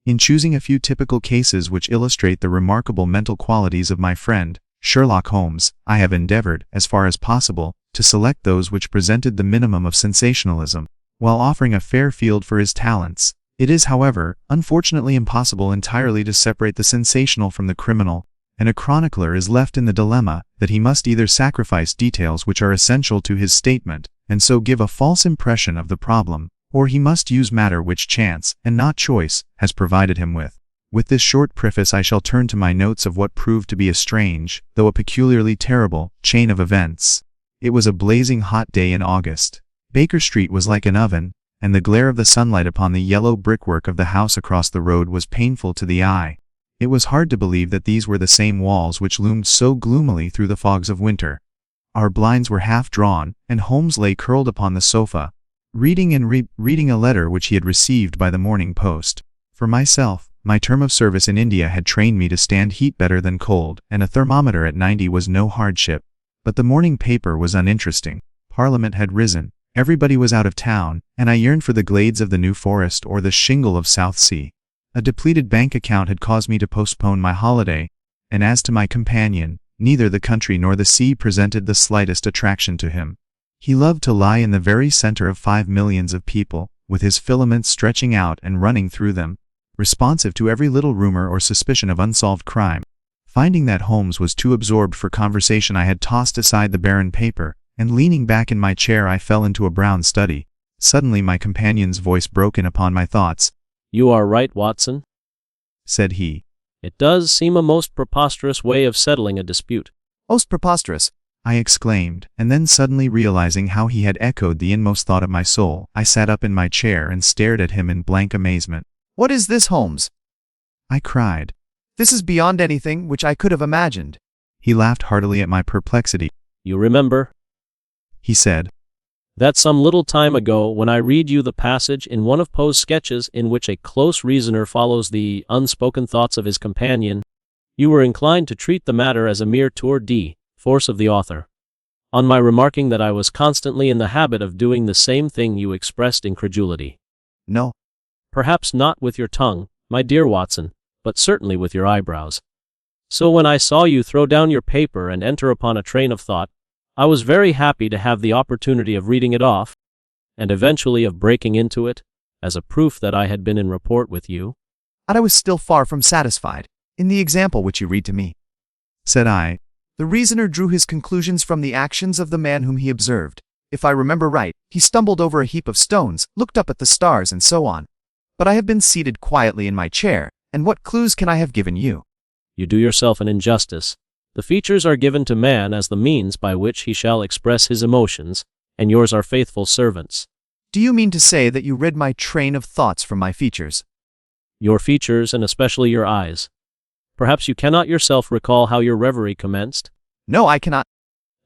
In choosing a few typical cases which illustrate the remarkable mental qualities of my friend, Sherlock Holmes, I have endeavored, as far as possible, to select those which presented the minimum of sensationalism, while offering a fair field for his talents. It is, however, unfortunately impossible entirely to separate the sensational from the criminal, and a chronicler is left in the dilemma that he must either sacrifice details which are essential to his statement, and so give a false impression of the problem, or he must use matter which chance, and not choice, has provided him with. With this short preface I shall turn to my notes of what proved to be a strange, though a peculiarly terrible, chain of events. It was a blazing hot day in August. Baker Street was like an oven, and the glare of the sunlight upon the yellow brickwork of the house across the road was painful to the eye. It was hard to believe that these were the same walls which loomed so gloomily through the fogs of winter. Our blinds were half drawn, and Holmes lay curled upon the sofa, reading and reading a letter which he had received by the morning post. For myself, my term of service in India had trained me to stand heat better than cold, and a thermometer at 90 was no hardship. But the morning paper was uninteresting. Parliament had risen, everybody was out of town, and I yearned for the glades of the New Forest or the shingle of Southsea. A depleted bank account had caused me to postpone my holiday, and as to my companion, neither the country nor the sea presented the slightest attraction to him. He loved to lie in the very center of 5 millions of people, with his filaments stretching out and running through them, responsive to every little rumor or suspicion of unsolved crime. Finding that Holmes was too absorbed for conversation, I had tossed aside the barren paper, and leaning back in my chair I fell into a brown study. Suddenly my companion's voice broke in upon my thoughts. "You are right, Watson," said he. "It does seem a most preposterous way of settling a dispute." "Most preposterous," I exclaimed, and then suddenly realizing how he had echoed the inmost thought of my soul, I sat up in my chair and stared at him in blank amazement. "What is this, Holmes?" I cried. "This is beyond anything which I could have imagined." He laughed heartily at my perplexity. "You remember," he said, "that some little time ago, when I read you the passage in one of Poe's sketches in which a close reasoner follows the unspoken thoughts of his companion, you were inclined to treat the matter as a mere tour de force of the author. On my remarking that I was constantly in the habit of doing the same thing, you expressed incredulity." "No." "Perhaps not with your tongue, my dear Watson, but certainly with your eyebrows. So when I saw you throw down your paper and enter upon a train of thought, I was very happy to have the opportunity of reading it off, and eventually of breaking into it, as a proof that I had been in rapport with you." "And I was still far from satisfied. In the example which you read to me," said I, "the reasoner drew his conclusions from the actions of the man whom he observed. If I remember right, he stumbled over a heap of stones, looked up at the stars, and so on. But I have been seated quietly in my chair, and what clues can I have given you?" "You do yourself an injustice. The features are given to man as the means by which he shall express his emotions, and yours are faithful servants." "Do you mean to say that you read my train of thoughts from my features?" "Your features, and especially your eyes. Perhaps you cannot yourself recall how your reverie commenced?" "No, I cannot."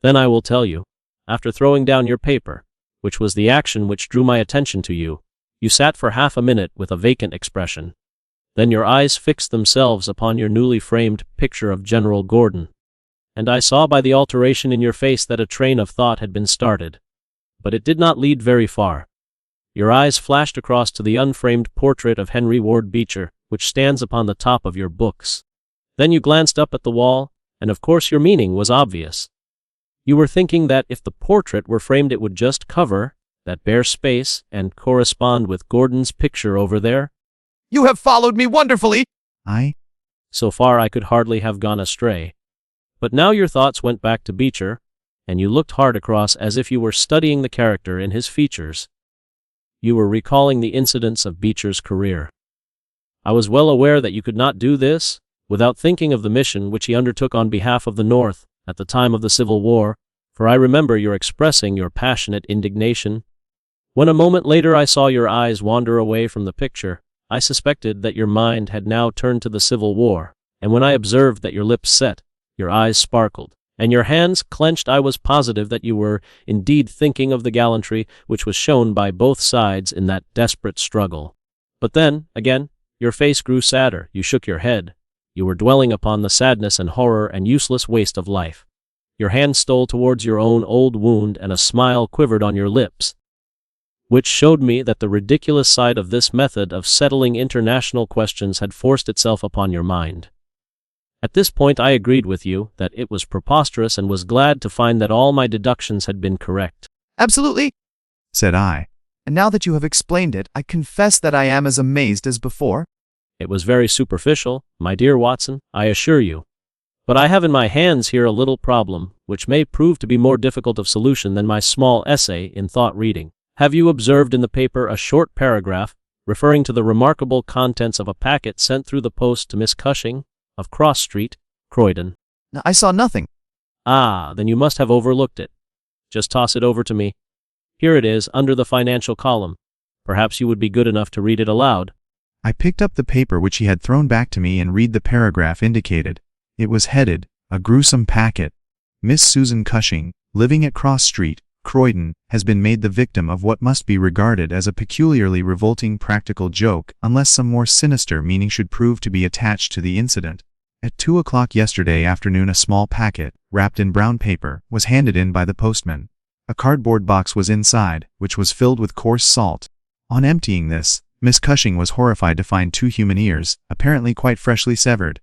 "Then I will tell you. After throwing down your paper, which was the action which drew my attention to you, you sat for half a minute with a vacant expression. Then your eyes fixed themselves upon your newly framed picture of General Gordon, and I saw by the alteration in your face that a train of thought had been started. But it did not lead very far. Your eyes flashed across to the unframed portrait of Henry Ward Beecher, which stands upon the top of your books. Then you glanced up at the wall, and of course your meaning was obvious. You were thinking that if the portrait were framed it would just cover that bare space and correspond with Gordon's picture over there." "You have followed me wonderfully!" So far I could hardly have gone astray. But now your thoughts went back to Beecher, and you looked hard across as if you were studying the character in his features. You were recalling the incidents of Beecher's career. I was well aware that you could not do this without thinking of the mission which he undertook on behalf of the North at the time of the Civil War, for I remember your expressing your passionate indignation. When a moment later I saw your eyes wander away from the picture, I suspected that your mind had now turned to the Civil War, and when I observed that your lips set, your eyes sparkled, and your hands clenched, I was positive that you were indeed thinking of the gallantry which was shown by both sides in that desperate struggle. But then, again, your face grew sadder, you shook your head. You were dwelling upon the sadness and horror and useless waste of life. Your hand stole towards your own old wound, and a smile quivered on your lips. which showed me that the ridiculous side of this method of settling international questions had forced itself upon your mind. At this point I agreed with you that it was preposterous and was glad to find that all my deductions had been correct. Absolutely, said I. and now that you have explained it, I confess that I am as amazed as before. It was very superficial, my dear Watson, I assure you. But I have in my hands here a little problem, which may prove to be more difficult of solution than my small essay in thought reading. Have you observed in the paper a short paragraph referring to the remarkable contents of a packet sent through the post to Miss Cushing, of Cross Street, Croydon? No, I saw nothing. Ah, then you must have overlooked it. Just toss it over to me. Here it is, under the financial column. Perhaps you would be good enough to read it aloud. I picked up the paper which he had thrown back to me and read the paragraph indicated. It was headed, "A Gruesome Packet. Miss Susan Cushing, living at Cross Street, Croydon, has been made the victim of what must be regarded as a peculiarly revolting practical joke unless some more sinister meaning should prove to be attached to the incident. At 2 o'clock yesterday afternoon a small packet, wrapped in brown paper, was handed in by the postman. A cardboard box was inside, which was filled with coarse salt. On emptying this, Miss Cushing was horrified to find 2 human ears, apparently quite freshly severed.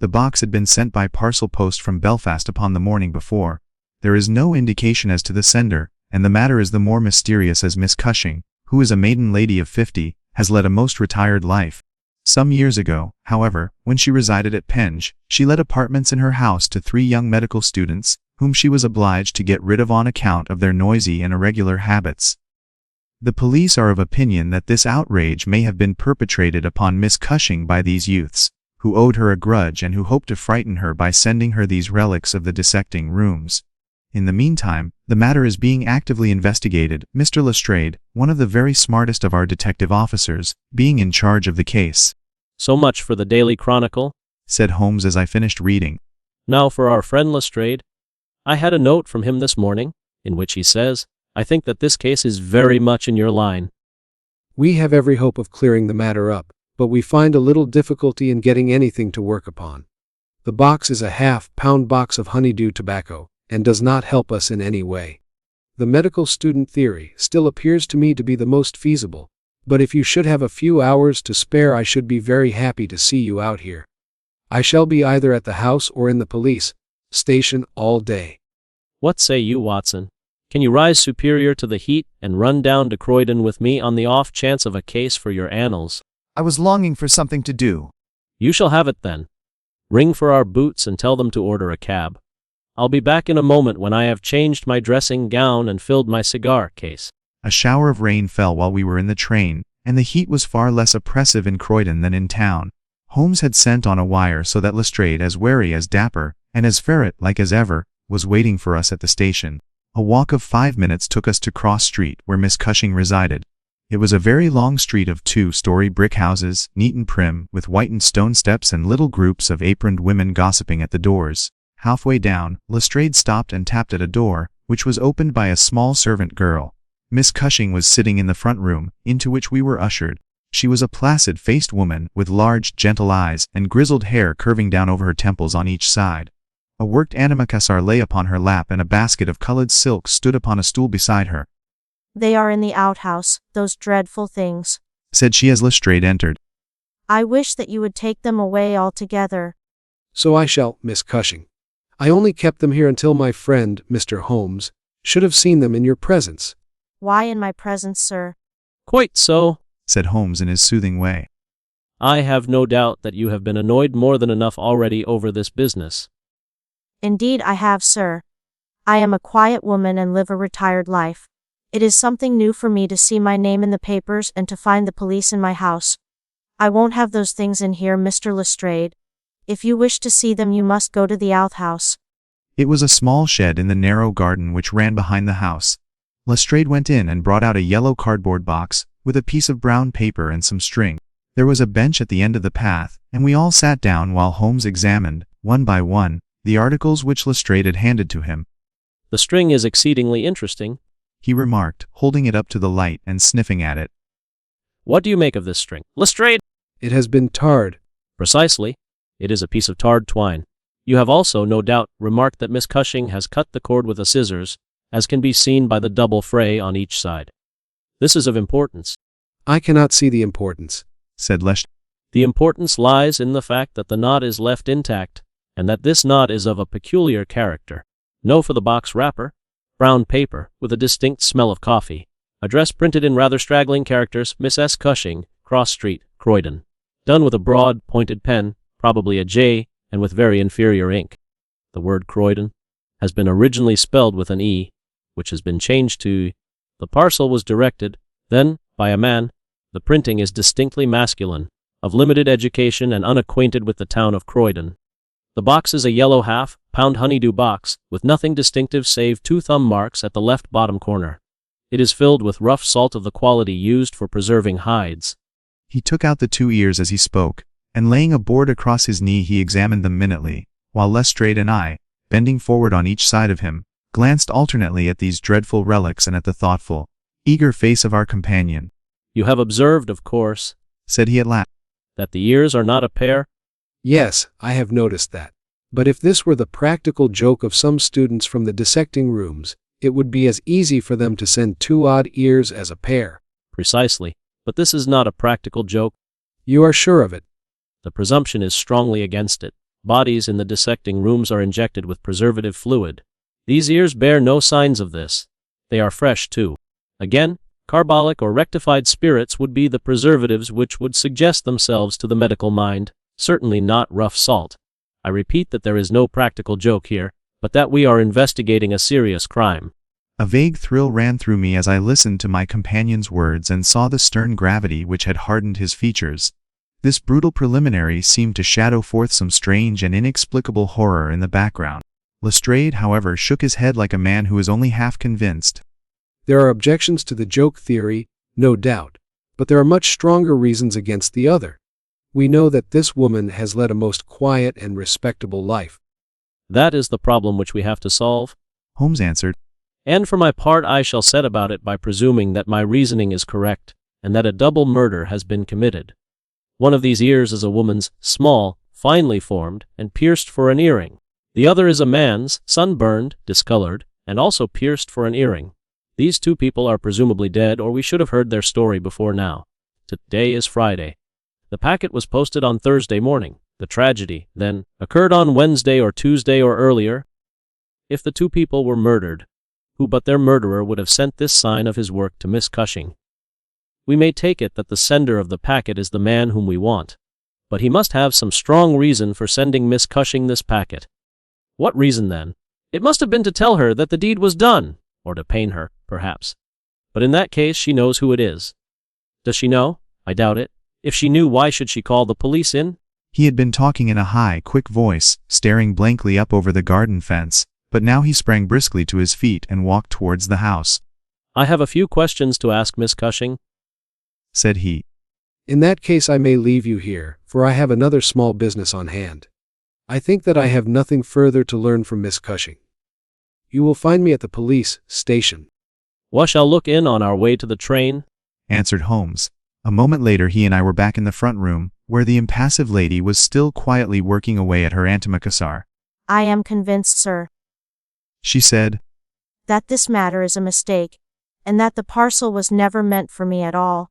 The box had been sent by parcel post from Belfast upon the morning before. There is no indication as to the sender, and the matter is the more mysterious as Miss Cushing, who is a maiden lady of 50, has led a most retired life. Some years ago, however, when she resided at Penge, she let apartments in her house to 3 young medical students, whom she was obliged to get rid of on account of their noisy and irregular habits. The police are of opinion that this outrage may have been perpetrated upon Miss Cushing by these youths, who owed her a grudge and who hoped to frighten her by sending her these relics of the dissecting rooms. In the meantime, the matter is being actively investigated, Mr. Lestrade, one of the very smartest of our detective officers, being in charge of the case." So much for the Daily Chronicle, said Holmes as I finished reading. Now for our friend Lestrade. I had a note from him this morning, in which he says, "I think that this case is very much in your line." We have every hope of clearing the matter up, but we find a little difficulty in getting anything to work upon. The box is a half-pound box of honeydew tobacco, and does not help us in any way. The medical student theory still appears to me to be the most feasible, but if you should have a few hours to spare I should be very happy to see you out here. I shall be either at the house or in the police station all day. What say you, Watson? Can you rise superior to the heat and run down to Croydon with me on the off chance of a case for your annals? I was longing for something to do. You shall have it then. Ring for our boots and tell them to order a cab. I'll be back in a moment when I have changed my dressing gown and filled my cigar case. A shower of rain fell while we were in the train, and the heat was far less oppressive in Croydon than in town. Holmes had sent on a wire so that Lestrade, as wary as dapper, and as ferret-like as ever, was waiting for us at the station. A walk of 5 minutes took us to Cross Street, where Miss Cushing resided. It was a very long street of 2-story brick houses, neat and prim, with whitened stone steps and little groups of aproned women gossiping at the doors. Halfway down, Lestrade stopped and tapped at a door, which was opened by a small servant girl. Miss Cushing was sitting in the front room, into which we were ushered. She was a placid-faced woman, with large, gentle eyes, and grizzled hair curving down over her temples on each side. A worked antimacassar lay upon her lap and a basket of colored silk stood upon a stool beside her. "They are in the outhouse, those dreadful things," said she as Lestrade entered. "I wish that you would take them away altogether." So I shall, Miss Cushing. I only kept them here until my friend, Mr. Holmes, should have seen them in your presence. "Why in my presence, sir?" Quite so, said Holmes in his soothing way. I have no doubt that you have been annoyed more than enough already over this business. "Indeed I have, sir. I am a quiet woman and live a retired life. It is something new for me to see my name in the papers and to find the police in my house. I won't have those things in here, Mr. Lestrade. If you wish to see them you must go to the outhouse." It was a small shed in the narrow garden which ran behind the house. Lestrade went in and brought out a yellow cardboard box, with a piece of brown paper and some string. There was a bench at the end of the path, and we all sat down while Holmes examined, one by one, the articles which Lestrade had handed to him. "The string is exceedingly interesting," he remarked, holding it up to the light and sniffing at it. "What do you make of this string, Lestrade?" It has been tarred. "Precisely. It is a piece of tarred twine. You have also, no doubt, remarked that Miss Cushing has cut the cord with a scissors, as can be seen by the double fray on each side." This is of importance. I cannot see the importance, said Lesh. The importance lies in the fact that the knot is left intact, and that this knot is of a peculiar character. No for the box wrapper, brown paper, with a distinct smell of coffee. Address printed in rather straggling characters, Miss S. Cushing, Cross Street, Croydon. Done with a broad, pointed pen, probably a J, and with very inferior ink. The word Croydon has been originally spelled with an E, which has been changed to E. The parcel was directed, then, by a man. The printing is distinctly masculine, of limited education and unacquainted with the town of Croydon. The box is a yellow half-pound honeydew box, with nothing distinctive save 2 thumb marks at the left bottom corner. It is filled with rough salt of the quality used for preserving hides. He took out the 2 ears as he spoke, and laying a board across his knee he examined them minutely, while Lestrade and I, bending forward on each side of him, glanced alternately at these dreadful relics and at the thoughtful, eager face of our companion. You have observed, of course, said he at last, that the ears are not a pair? Yes, I have noticed that. But if this were the practical joke of some students from the dissecting rooms, it would be as easy for them to send 2 odd ears as a pair. Precisely. But this is not a practical joke. You are sure of it? The presumption is strongly against it. Bodies in the dissecting rooms are injected with preservative fluid. These ears bear no signs of this. They are fresh, too. Again, carbolic or rectified spirits would be the preservatives which would suggest themselves to the medical mind, certainly not rough salt. I repeat that there is no practical joke here, but that we are investigating a serious crime. A vague thrill ran through me as I listened to my companion's words and saw the stern gravity which had hardened his features. This brutal preliminary seemed to shadow forth some strange and inexplicable horror in the background. Lestrade, however, shook his head like a man who is only half convinced. There are objections to the joke theory, no doubt, but there are much stronger reasons against the other. We know that this woman has led a most quiet and respectable life. That is the problem which we have to solve, Holmes answered. And for my part I shall set about it by presuming that my reasoning is correct, and that a double murder has been committed. One of these ears is a woman's, small, finely formed, and pierced for an earring. The other is a man's, sunburned, discolored, and also pierced for an earring. These 2 people are presumably dead, or we should have heard their story before now. Today is Friday. The packet was posted on Thursday morning. The tragedy, then, occurred on Wednesday or Tuesday or earlier. If the 2 people were murdered, who but their murderer would have sent this sign of his work to Miss Cushing? We may take it that the sender of the packet is the man whom we want. But he must have some strong reason for sending Miss Cushing this packet. What reason, then? It must have been to tell her that the deed was done, or to pain her, perhaps. But in that case she knows who it is. Does she know? I doubt it. If she knew, why should she call the police in? He had been talking in a high, quick voice, staring blankly up over the garden fence, but now he sprang briskly to his feet and walked towards the house. I have a few questions to ask Miss Cushing, said he. In that case I may leave you here, for I have another small business on hand. I think that I have nothing further to learn from Miss Cushing. You will find me at the police station. We shall look in on our way to the train, answered Holmes. A moment later he and I were back in the front room, where the impassive lady was still quietly working away at her antimacassar. I am convinced, sir, she said, that this matter is a mistake, and that the parcel was never meant for me at all.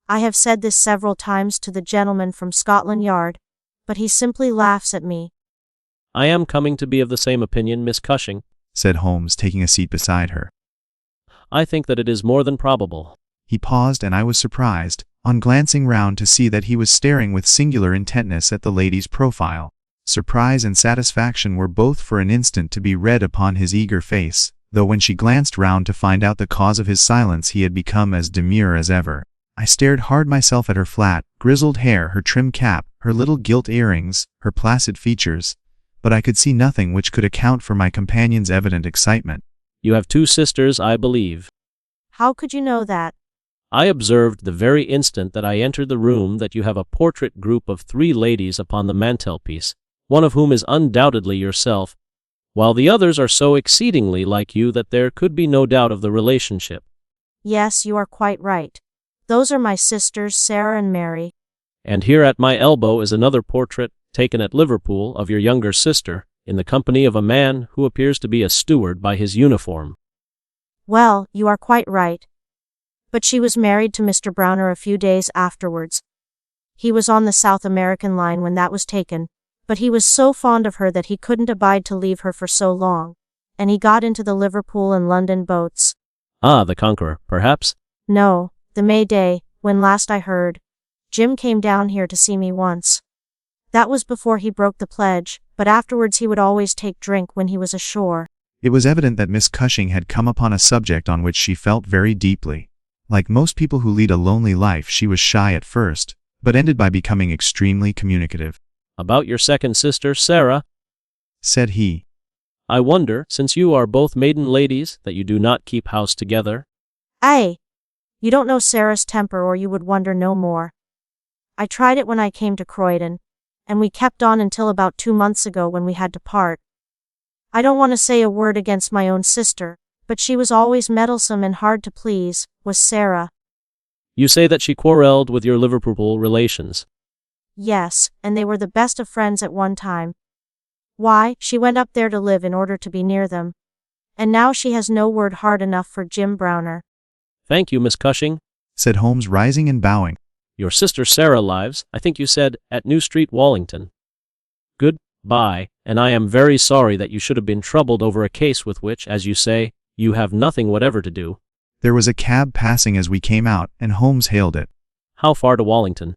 I have said this several times to the gentleman from Scotland Yard, but he simply laughs at me. I am coming to be of the same opinion, Miss Cushing, said Holmes, taking a seat beside her. I think that it is more than probable. He paused, and I was surprised, on glancing round, to see that he was staring with singular intentness at the lady's profile. Surprise and satisfaction were both for an instant to be read upon his eager face, though when she glanced round to find out the cause of his silence he had become as demure as ever. I stared hard myself at her flat, grizzled hair, her trim cap, her little gilt earrings, her placid features, but I could see nothing which could account for my companion's evident excitement. You have 2 sisters, I believe. How could you know that? I observed the very instant that I entered the room that you have a portrait group of 3 ladies upon the mantelpiece, one of whom is undoubtedly yourself, while the others are so exceedingly like you that there could be no doubt of the relationship. Yes, you are quite right. Those are my sisters, Sarah and Mary. And here at my elbow is another portrait, taken at Liverpool, of your younger sister, in the company of a man who appears to be a steward by his uniform. Well, you are quite right. But she was married to Mr. Browner a few days afterwards. He was on the South American line when that was taken, but he was so fond of her that he couldn't abide to leave her for so long, and he got into the Liverpool and London boats. Ah, the Conqueror, perhaps? No, the May Day, when last I heard. Jim came down here to see me once. That was before he broke the pledge, but afterwards he would always take drink when he was ashore. It was evident that Miss Cushing had come upon a subject on which she felt very deeply. Like most people who lead a lonely life, she was shy at first, but ended by becoming extremely communicative. About your second sister, Sarah? Said he. I wonder, since you are both maiden ladies, that you do not keep house together. Aye. You don't know Sarah's temper or you would wonder no more. I tried it when I came to Croydon, and we kept on until about 2 months ago when we had to part. I don't want to say a word against my own sister, but she was always meddlesome and hard to please, was Sarah. You say that she quarreled with your Liverpool relations. Yes, and they were the best of friends at one time. Why, she went up there to live in order to be near them. And now she has no word hard enough for Jim Browner. Thank you, Miss Cushing, said Holmes, rising and bowing. Your sister Sarah lives, I think you said, at New Street, Wallington. Good-bye, and I am very sorry that you should have been troubled over a case with which, as you say, you have nothing whatever to do. There was a cab passing as we came out, and Holmes hailed it. How far to Wallington?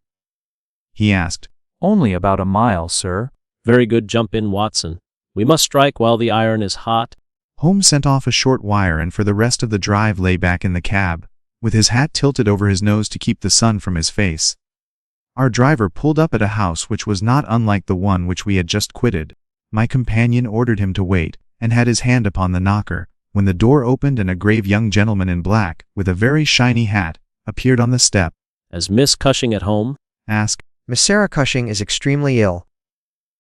He asked. Only about a mile, sir. Very good, jump in, Watson. We must strike while the iron is hot. Holmes sent off a short wire and for the rest of the drive lay back in the cab, with his hat tilted over his nose to keep the sun from his face. Our driver pulled up at a house which was not unlike the one which we had just quitted. My companion ordered him to wait, and had his hand upon the knocker, when the door opened and a grave young gentleman in black, with a very shiny hat, appeared on the step. Is Miss Cushing at home? Asked. Miss Sarah Cushing is extremely ill,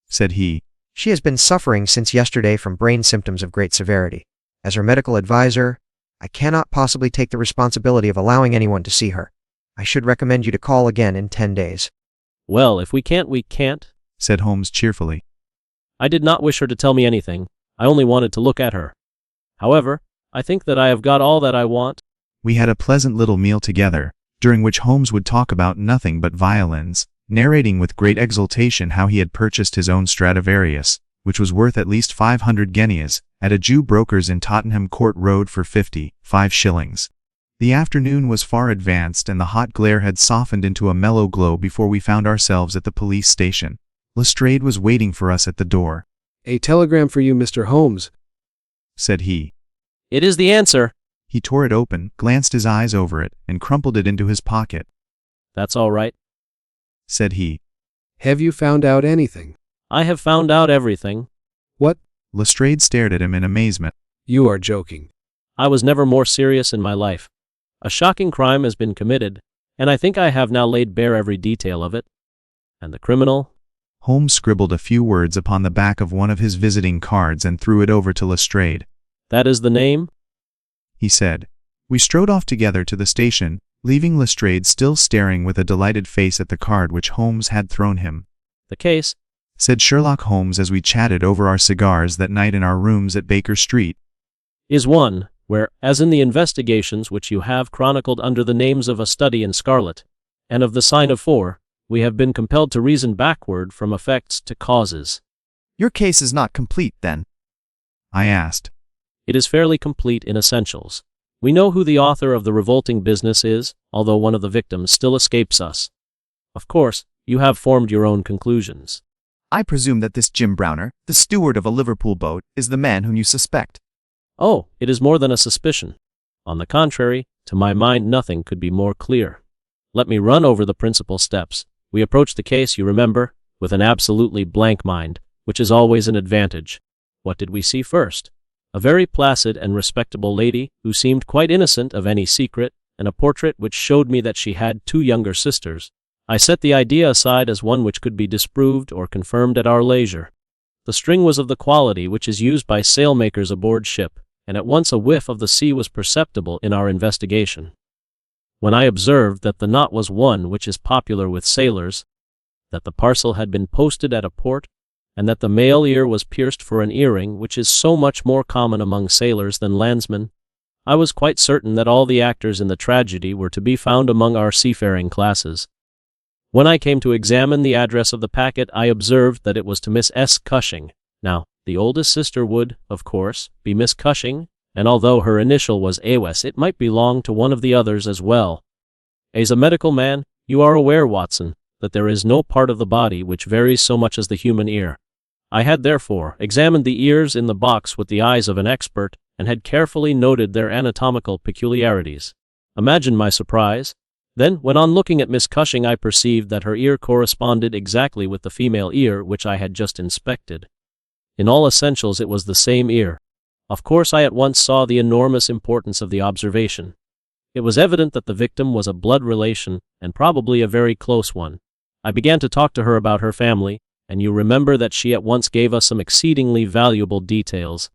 said he. She has been suffering since yesterday from brain symptoms of great severity. As her medical advisor, I cannot possibly take the responsibility of allowing anyone to see her. I should recommend you to call again in 10 days. Well, if we can't, we can't, said Holmes cheerfully. I did not wish her to tell me anything. I only wanted to look at her. However, I think that I have got all that I want. We had a pleasant little meal together, during which Holmes would talk about nothing but violins, narrating with great exultation how he had purchased his own Stradivarius, which was worth at least 500 guineas, at a Jew broker's in Tottenham Court Road for 55 shillings. The afternoon was far advanced and the hot glare had softened into a mellow glow before we found ourselves at the police station. Lestrade was waiting for us at the door. A telegram for you, Mr. Holmes, said he. It is the answer. He tore it open, glanced his eyes over it, and crumpled it into his pocket. That's all right, said he. Have you found out anything? I have found out everything. What? Lestrade stared at him in amazement. You are joking. I was never more serious in my life. A shocking crime has been committed, and I think I have now laid bare every detail of it. And the criminal? Holmes scribbled a few words upon the back of one of his visiting cards and threw it over to Lestrade. That is the name? He said. We strode off together to the station, leaving Lestrade still staring with a delighted face at the card which Holmes had thrown him. The case, said Sherlock Holmes as we chatted over our cigars that night in our rooms at Baker Street, is one where, as in the investigations which you have chronicled under the names of A Study in Scarlet, and of The Sign of Four, we have been compelled to reason backward from effects to causes. Your case is not complete, then? I asked. It is fairly complete in essentials. We know who the author of the revolting business is, although one of the victims still escapes us. Of course, you have formed your own conclusions. I presume that this Jim Browner, the steward of a Liverpool boat, is the man whom you suspect. Oh, it is more than a suspicion. On the contrary, to my mind nothing could be more clear. Let me run over the principal steps. We approached the case, you remember, with an absolutely blank mind, which is always an advantage. What did we see first? A very placid and respectable lady, who seemed quite innocent of any secret, and a portrait which showed me that she had 2 younger sisters. I set the idea aside as one which could be disproved or confirmed at our leisure. The string was of the quality which is used by sailmakers aboard ship, and at once a whiff of the sea was perceptible in our investigation. When I observed that the knot was one which is popular with sailors, that the parcel had been posted at a port, and that the male ear was pierced for an earring which is so much more common among sailors than landsmen, I was quite certain that all the actors in the tragedy were to be found among our seafaring classes. When I came to examine the address of the packet, I observed that it was to Miss S. Cushing. Now, the oldest sister would, of course, be Miss Cushing, and although her initial was AWS, it might belong to one of the others as well. As a medical man, you are aware, Watson, that there is no part of the body which varies so much as the human ear. I had therefore examined the ears in the box with the eyes of an expert, and had carefully noted their anatomical peculiarities. Imagine my surprise. Then, when on looking at Miss Cushing, I perceived that her ear corresponded exactly with the female ear which I had just inspected. In all essentials it was the same ear. Of course I at once saw the enormous importance of the observation. It was evident that the victim was a blood relation, and probably a very close one. I began to talk to her about her family, and you remember that she at once gave us some exceedingly valuable details.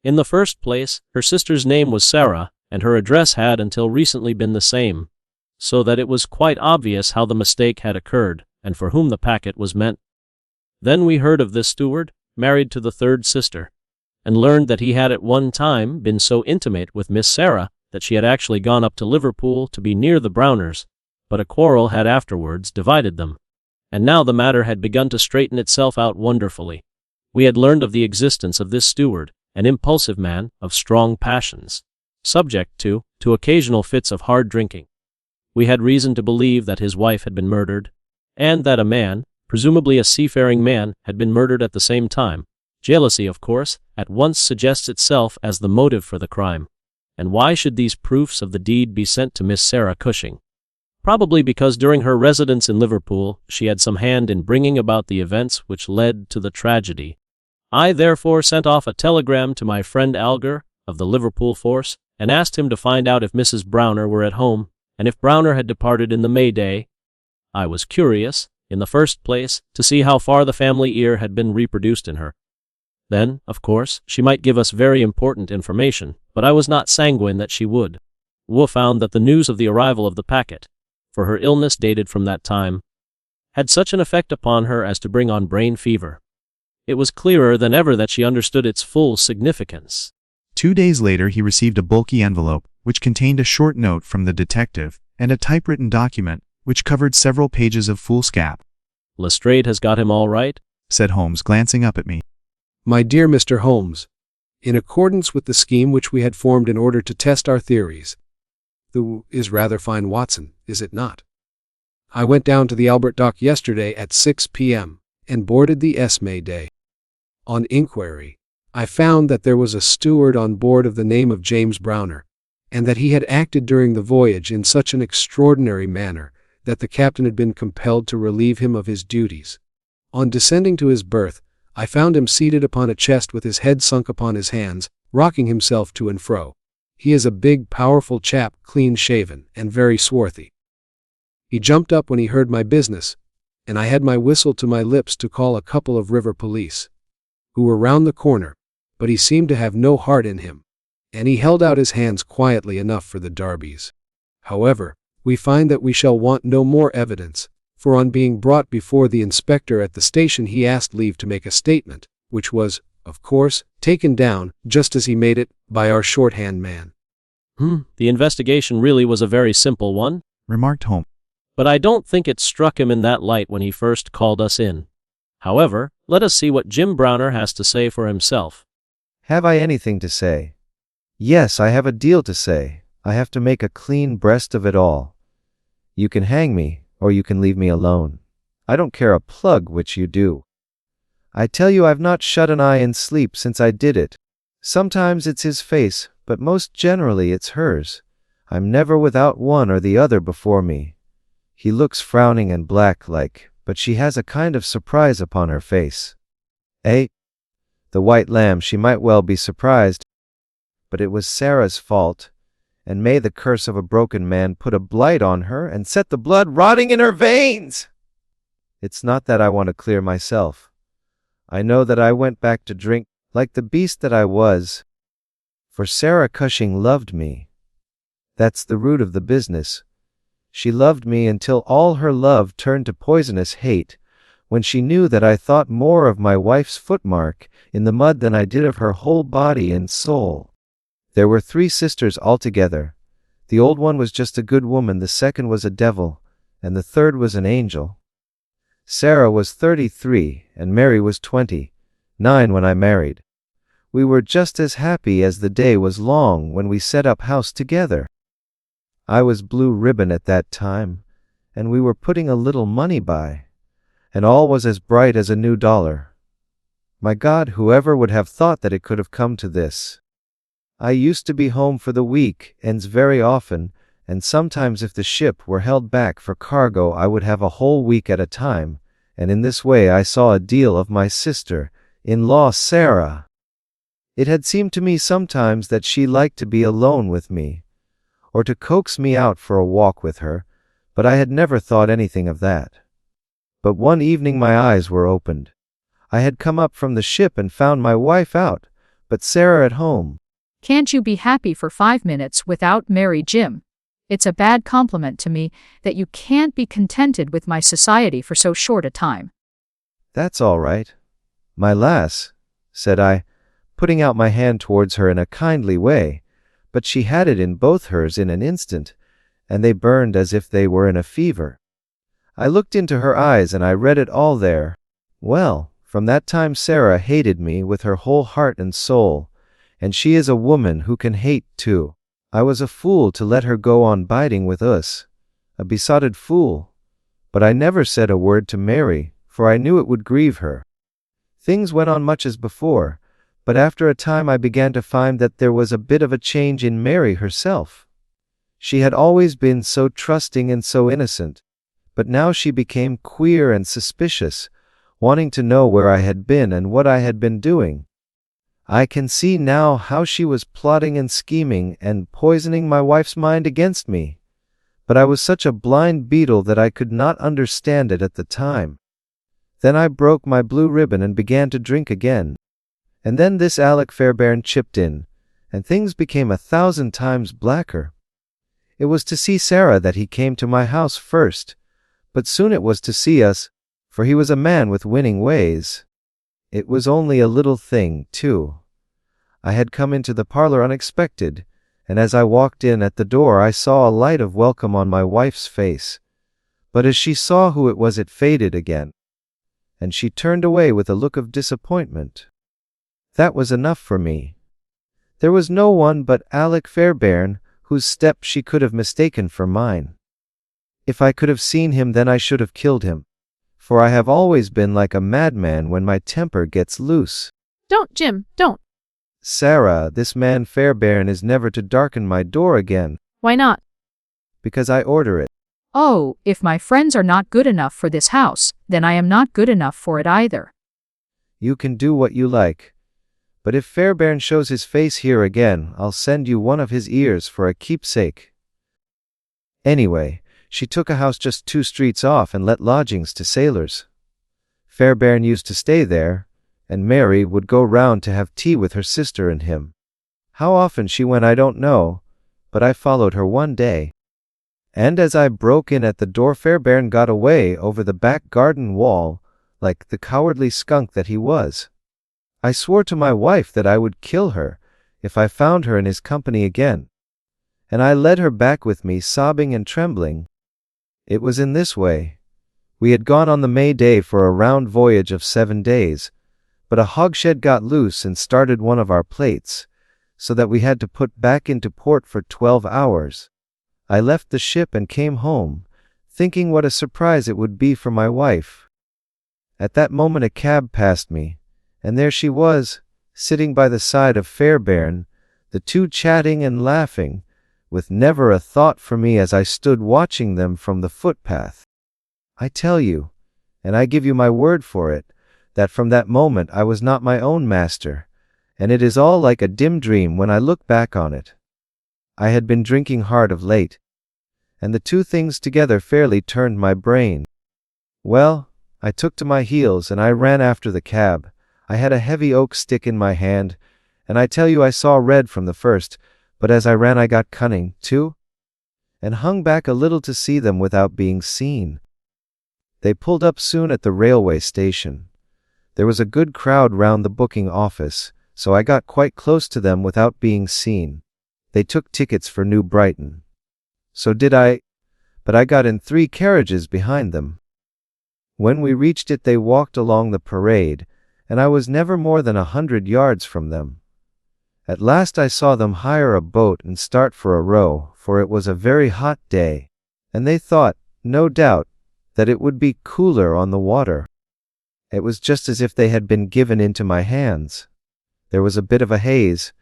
In the first place, her sister's name was Sarah, and her address had until recently been the same, so that it was quite obvious how the mistake had occurred, and for whom the packet was meant. Then we heard of this steward, married to the third sister, and learned that he had at one time been so intimate with Miss Sarah that she had actually gone up to Liverpool to be near the Browners, but a quarrel had afterwards divided them. And now the matter had begun to straighten itself out wonderfully. We had learned of the existence of this steward, an impulsive man of strong passions, subject to occasional fits of hard drinking. We had reason to believe that his wife had been murdered, and that a man, presumably a seafaring man, had been murdered at the same time. Jealousy, of course, at once suggests itself as the motive for the crime. And why should these proofs of the deed be sent to Miss Sarah Cushing? Probably because during her residence in Liverpool she had some hand in bringing about the events which led to the tragedy. I therefore sent off a telegram to my friend Alger, of the Liverpool force, and asked him to find out if Mrs. Browner were at home, and if Browner had departed in the Mayday. I was curious, in the first place, to see how far the family ear had been reproduced in her. Then, of course, she might give us very important information, but I was not sanguine that she would. Wu found that the news of the arrival of the packet, for her illness dated from that time, had such an effect upon her as to bring on brain fever. It was clearer than ever that she understood its full significance. 2 days later he received a bulky envelope, which contained a short note from the detective, and a typewritten document, which covered several pages of foolscap. Lestrade has got him all right, said Holmes, glancing up at me. My dear Mr. Holmes, in accordance with the scheme which we had formed in order to test our theories, the is rather fine, Watson, is it not? I went down to the Albert Dock yesterday at 6 p.m. and boarded the Mayday. On inquiry, I found that there was a steward on board of the name of James Browner, and that he had acted during the voyage in such an extraordinary manner that the captain had been compelled to relieve him of his duties. On descending to his berth, I found him seated upon a chest with his head sunk upon his hands, rocking himself to and fro. He is a big, powerful chap, clean-shaven, and very swarthy. He jumped up when he heard my business, and I had my whistle to my lips to call a couple of river police, who were round the corner, but he seemed to have no heart in him, and he held out his hands quietly enough for the darbies. However, we find that we shall want no more evidence, for on being brought before the inspector at the station he asked leave to make a statement, which was, of course, taken down, just as he made it, by our shorthand man. The investigation really was a very simple one, remarked Holmes. But I don't think it struck him in that light when he first called us in. However, let us see what Jim Browner has to say for himself. Have I anything to say? Yes, I have a deal to say. I have to make a clean breast of it all. You can hang me, or you can leave me alone. I don't care a plug which you do. I tell you I've not shut an eye in sleep since I did it. Sometimes it's his face, but most generally it's hers. I'm never without one or the other before me. He looks frowning and black-like, but she has a kind of surprise upon her face. The white lamb, she might well be surprised, but it was Sarah's fault, and may the curse of a broken man put a blight on her and set the blood rotting in her veins! It's not that I want to clear myself. I know that I went back to drink, like the beast that I was, for Sarah Cushing loved me. That's the root of the business. She loved me until all her love turned to poisonous hate, when she knew that I thought more of my wife's footmark in the mud than I did of her whole body and soul. There were 3 sisters altogether. The old one was just a good woman, the second was a devil, and the third was an angel. Sarah was 33, and Mary was 29 when I married. We were just as happy as the day was long when we set up house together. I was blue ribbon at that time, and we were putting a little money by, and all was as bright as a new dollar. My God, whoever would have thought that it could have come to this? I used to be home for the week ends very often, and sometimes if the ship were held back for cargo I would have a whole week at a time, and in this way I saw a deal of my sister-in-law Sarah. It had seemed to me sometimes that she liked to be alone with me, or to coax me out for a walk with her, but I had never thought anything of that. But one evening my eyes were opened. I had come up from the ship and found my wife out, but Sarah at home. Can't you be happy for 5 minutes without Mary, Jim? It's a bad compliment to me that you can't be contented with my society for so short a time. That's all right, my lass, said I, putting out my hand towards her in a kindly way, but she had it in both hers in an instant, and they burned as if they were in a fever. I looked into her eyes and I read it all there. Well, from that time Sarah hated me with her whole heart and soul, and she is a woman who can hate too. I was a fool to let her go on biding with us, a besotted fool, but I never said a word to Mary, for I knew it would grieve her. Things went on much as before, but after a time I began to find that there was a bit of a change in Mary herself. She had always been so trusting and so innocent, but now she became queer and suspicious, wanting to know where I had been and what I had been doing. I can see now how she was plotting and scheming and poisoning my wife's mind against me, but I was such a blind beetle that I could not understand it at the time. Then I broke my blue ribbon and began to drink again. And then this Alec Fairbairn chipped in, and things became 1,000 times blacker. It was to see Sarah that he came to my house first, but soon it was to see us, for he was a man with winning ways. It was only a little thing, too. I had come into the parlor unexpected, and as I walked in at the door I saw a light of welcome on my wife's face. But as she saw who it was it faded again, and she turned away with a look of disappointment. That was enough for me. There was no one but Alec Fairbairn whose step she could have mistaken for mine. If I could have seen him then I should have killed him, for I have always been like a madman when my temper gets loose. Don't, Jim, don't. Sarah, this man Fairbairn is never to darken my door again. Why not? Because I order it. Oh, if my friends are not good enough for this house, then I am not good enough for it either. You can do what you like. But if Fairbairn shows his face here again, I'll send you one of his ears for a keepsake. Anyway, she took a house just 2 streets off and let lodgings to sailors. Fairbairn used to stay there, and Mary would go round to have tea with her sister and him. How often she went I don't know, but I followed her one day. And as I broke in at the door Fairbairn got away over the back garden wall, like the cowardly skunk that he was. I swore to my wife that I would kill her if I found her in his company again. And I led her back with me sobbing and trembling. It was in this way. We had gone on the May Day for a round voyage of 7 days, but a hogshead got loose and started one of our plates, so that we had to put back into port for 12 hours. I left the ship and came home, thinking what a surprise it would be for my wife. At that moment a cab passed me, and there she was, sitting by the side of Fairbairn, the two chatting and laughing, with never a thought for me as I stood watching them from the footpath. I tell you, and I give you my word for it, that from that moment I was not my own master, and it is all like a dim dream when I look back on it. I had been drinking hard of late, and the two things together fairly turned my brain. Well, I took to my heels and I ran after the cab. I had a heavy oak stick in my hand, and I tell you I saw red from the first, but as I ran I got cunning, too, and hung back a little to see them without being seen. They pulled up soon at the railway station. There was a good crowd round the booking office, so I got quite close to them without being seen. They took tickets for New Brighton. So did I, but I got in 3 carriages behind them. When we reached it, they walked along the parade, and I was never more than 100 yards from them. At last I saw them hire a boat and start for a row, for it was a very hot day, and they thought, no doubt, that it would be cooler on the water. It was just as if they had been given into my hands. There was a bit of a haze,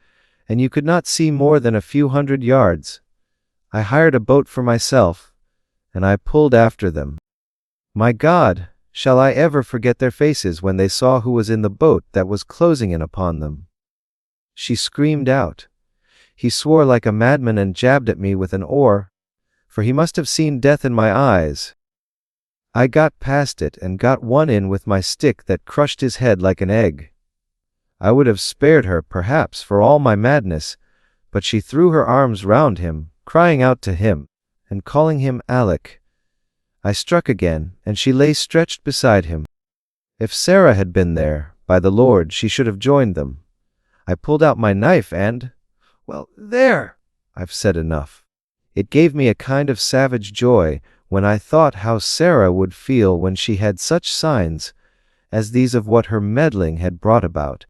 and you could not see more than a few hundred yards. I hired a boat for myself, and I pulled after them. My God, shall I ever forget their faces when they saw who was in the boat that was closing in upon them? She screamed out. He swore like a madman and jabbed at me with an oar, for he must have seen death in my eyes. I got past it and got one in with my stick that crushed his head like an egg. I would have spared her, perhaps, for all my madness, but she threw her arms round him, crying out to him, and calling him Alec. I struck again, and she lay stretched beside him. If Sarah had been there, by the Lord, she should have joined them. I pulled out my knife and, well, there! I've said enough. It gave me a kind of savage joy when I thought how Sarah would feel when she had such signs as these of what her meddling had brought about.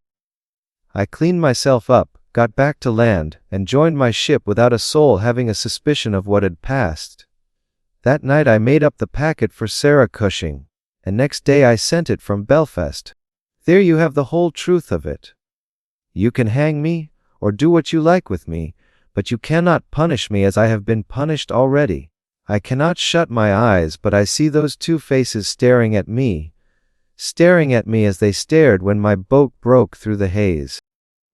I cleaned myself up, got back to land, and joined my ship without a soul having a suspicion of what had passed. That night I made up the packet for Sarah Cushing, and next day I sent it from Belfast. There you have the whole truth of it. You can hang me, or do what you like with me, but you cannot punish me as I have been punished already. I cannot shut my eyes, but I see those 2 faces staring at me as they stared when my boat broke through the haze.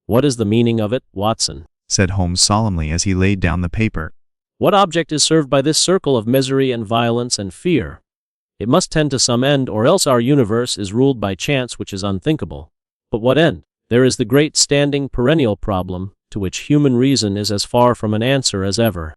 What is the meaning of it, Watson? said Holmes solemnly as he laid down the paper. What object is served by this circle of misery and violence and fear? It must tend to some end, or else our universe is ruled by chance which is unthinkable. But what end? There is the great standing perennial problem, to which human reason is as far from an answer as ever.